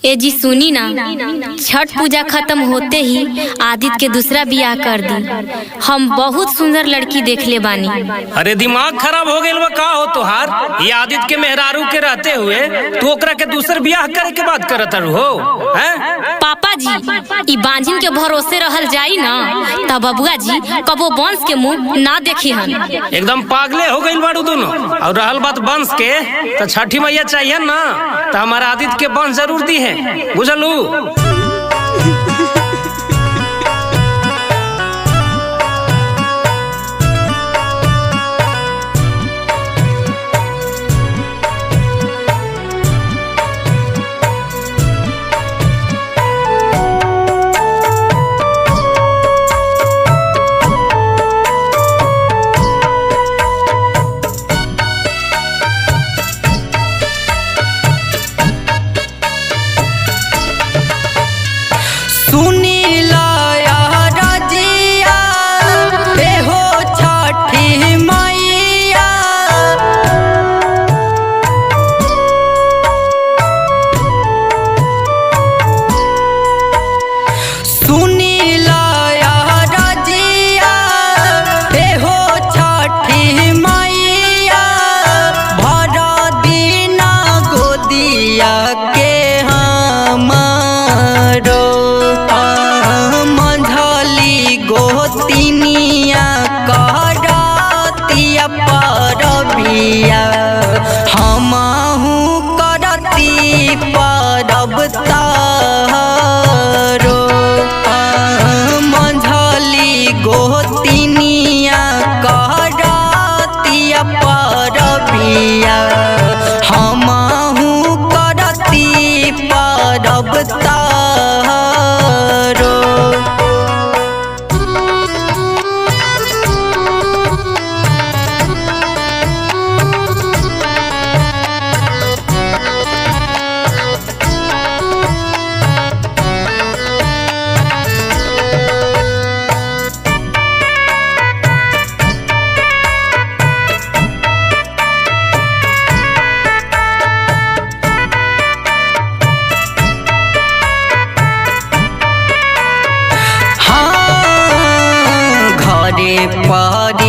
ए जी सुनी ना, छठ पूजा खत्म होते ही आदित्य के दूसरा बियाह कर दी। हम बहुत सुंदर लड़की देख ले बानी। अरे दिमाग खराब हो गइल बा का हो तोहार? ये आदित्य के मेहरारू के रहते हुए तू ओकरा के दूसर बियाह करे के बात करत हो हैं? पापा जी, ई बांझिन के भरोसे रहल जाई ना तब बबुआ जी कबो वंश के मुंह ना देखी हन। एकदम पागले हो गइल बाड़ू दोनों। और रहल बात वंश के, तो छठी मैया चाहिए ना, तो हमारा आदित्य के वंश जरूर दी है, बुझलू?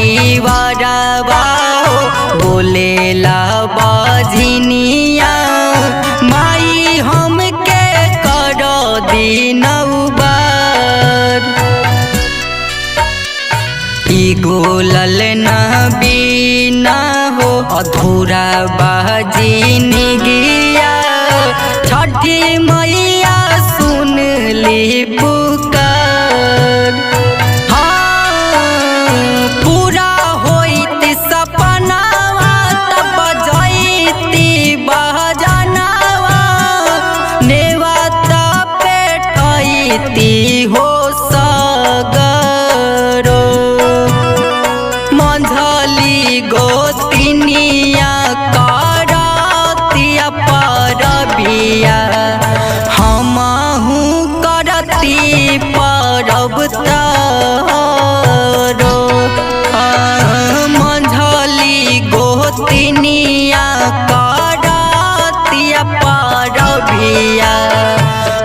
परिवारवा बोलेला बाझिनिया माई हमके कर दिनौबार। ई गोलल न बिना हो अधूरा बाजिनी गिया, छठी मैया सुन ली पुकार। हो सगरो मंझली गोतिनिया करतिया परबिया, हमहू करती परब तारो। मंझली गोतिनिया करतिया परबिया,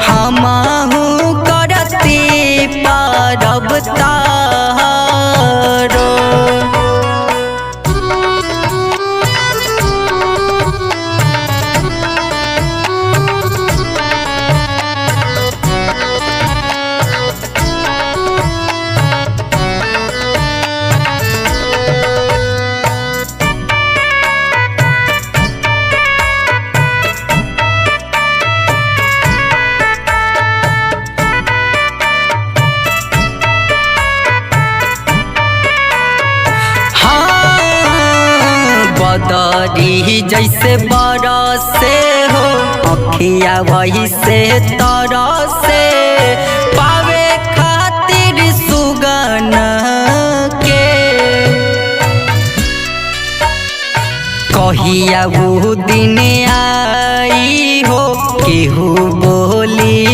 हमहू परब तारो। बदरी जैसे बरसे हो अखिया वही से तरसे, पावे खातिर सुगन के कहिया वो दिन आई हो, केहू बोली